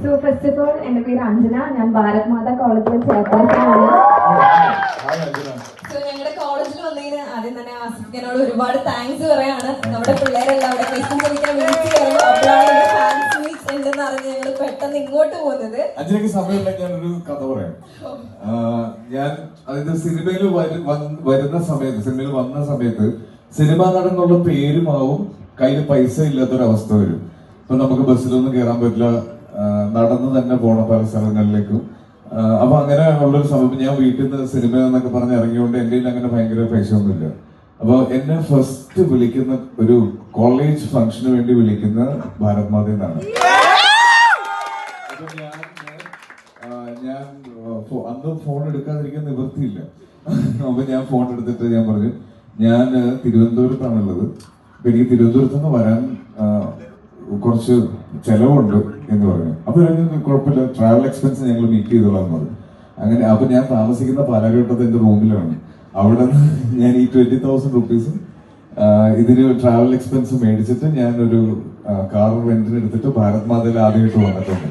So first of all, എൻ്റെ പേര് അഞ്ജന. ഞാൻ ഭാരത് മാതാ കോളേജിൽ ചേർത്തലാണ്. സോ ഞങ്ങളുടെ കോളേജിൽ വന്നതിന് ആദ്യം തന്നെ ആസിഫിനോട് ഒരുപാട് താങ്ക്സ് പറയാണ്. നമ്മുടെ പിള്ളേരെല്ലാം അവിടെ ക്വസ്റ്റ്യൻസ് ചോദിക്കാൻ വിളിച്ചു കയറുന്നു. അപ്പോഴാണ് ഫാൻസ് മീറ്റ് ഉണ്ടെന്ന് അറിഞ്ഞ് ഞങ്ങൾ പെട്ടെന്ന് ഇങ്ങോട്ട് പോകുന്നത്. അഞ്ജനയ്ക്ക് സമയമുള്ള ഞാനൊരു കഥ പറയാം. ഞാൻ അതായത് സിനിമയിൽ വരുന്ന സമയത്ത്, സിനിമയിൽ വന്ന സമയത്ത് സിനിമാ നടൻ എന്നുള്ള പേരുമാവും കയ്യിൽ പൈസ ഇല്ലാത്തൊരവസ്ഥ വരും. ഇപ്പൊ നമുക്ക് ബസ്സിലൊന്നും കയറാൻ പറ്റില്ല, നടന്ന് തന്നെ പോണം പല സ്ഥലങ്ങളിലേക്കും. അപ്പൊ അങ്ങനെ ഉള്ളൊരു സമയത്ത് ഞാൻ വീട്ടിൽ നിന്ന് സിനിമ എന്നൊക്കെ പറഞ്ഞ് ഇറങ്ങിയോണ്ട് എന്റെ അങ്ങനെ ഭയങ്കര പൈസ ഒന്നുമില്ല. അപ്പൊ എന്നെ ഫസ്റ്റ് വിളിക്കുന്ന ഒരു കോളേജ് ഫംഗ്ഷന് വേണ്ടി വിളിക്കുന്ന ഭാരത് മാതയിൽ നിന്നാണ്. അപ്പൊ ഞാൻ അന്ന് ഫോൺ എടുക്കാതിരിക്കാൻ നിവൃത്തിയില്ല. അപ്പൊ ഞാൻ ഫോൺ എടുത്തിട്ട് ഞാൻ പറഞ്ഞു, ഞാൻ തിരുവനന്തപുരത്താണുള്ളത്, അപ്പൊ എനിക്ക് തിരുവനന്തപുരത്ത് നിന്ന് വരാൻ കുറച്ച് ചെലവുണ്ട് എന്ന് പറഞ്ഞു. അപ്പൊ കുഴപ്പമില്ല, ട്രാവൽ എക്സ്പെൻസ് ഞങ്ങൾ മീറ്റ് ചെയ്തോളാം പറഞ്ഞു. അങ്ങനെ അപ്പൊ ഞാൻ താമസിക്കുന്ന പാലാരിവട്ടത്ത് എന്റെ റൂമിലാണ്. അവിടെ നിന്ന് ഞാൻ ഈ 20,000 rupees ഇതിന് ട്രാവൽ എക്സ്പെൻസ് മേടിച്ചിട്ട് ഞാനൊരു കാർ റെന്റിന് എടുത്തിട്ട് ഭാരത് മാതയിൽ ആദ്യമായിട്ട് വന്നിട്ടുണ്ട്.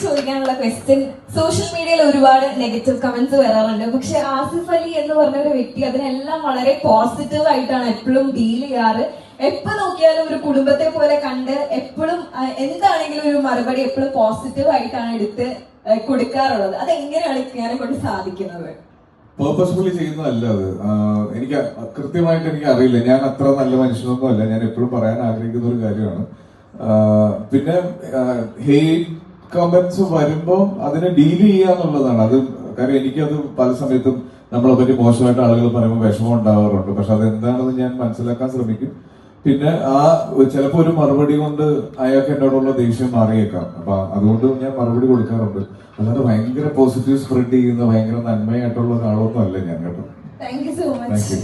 ചോദിക്കാനുള്ള ക്വസ്റ്റ്യൻ, സോഷ്യൽ മീഡിയയിൽ ഒരുപാട് നെഗറ്റീവ് കമന്റ്സ് വരാറുണ്ട്. പക്ഷെ ആസിഫ് അലി എന്ന് പറഞ്ഞ ഒരു വ്യക്തി അതിനെല്ലാം വളരെ പോസിറ്റീവ് ആയിട്ടാണ് എപ്പോഴും ഡീൽ ചെയ്യാറ്. എപ്പോ നോക്കിയാലും ഒരു കുടുംബത്തെ പോലെ കണ്ട് എപ്പോഴും എന്താണെങ്കിലും ഒരു മറുപടി എപ്പോഴും പോസിറ്റീവ് ആയിട്ടാണ് എടുത്ത് കൊടുക്കാറുള്ളത്. അതെങ്ങനെയാണ് ഇങ്ങനെ കൊണ്ട് സാധിക്കുന്നത്? പേർപ്പസ്ഫുള്ളി ചെയ്യുന്നതല്ല അത്. എനിക്ക് കൃത്യമായിട്ട് എനിക്ക് അറിയില്ല, ഞാൻ അത്ര നല്ല മനുഷ്യനൊന്നും അല്ല. ഞാൻ എപ്പോഴും പറയാൻ ആഗ്രഹിക്കുന്ന ഒരു കാര്യമാണ്. പിന്നെ ഹെയ്റ്റ് കമന്റ്സ് വരുമ്പോൾ അതിനെ ഡീൽ ചെയ്യാന്നുള്ളതാണ് അത്. കാര്യം എനിക്കത് പല സമയത്തും നമ്മളെ പറ്റി മോശമായിട്ട് ആളുകൾ പറയുമ്പോൾ വിഷമം ഉണ്ടാവാറുണ്ട്. പക്ഷെ അതെന്താണെന്ന് ഞാൻ മനസ്സിലാക്കാൻ ശ്രമിക്കും. പിന്നെ ചിലപ്പോ ഒരു മറുപടി കൊണ്ട് അയാൾക്ക് എന്നോടുള്ള ദേഷ്യം മാറിയേക്കാം. അപ്പൊ അതുകൊണ്ട് ഞാൻ മറുപടി കൊടുക്കാറുണ്ട്. അല്ലാതെ ഭയങ്കര പോസിറ്റീവ് സ്പ്രെഡ് ചെയ്യുന്ന ഭയങ്കര നന്മയായിട്ടുള്ള ഒരാളൊന്നും അല്ല ഞാൻ കേട്ടോ. Thank you so much.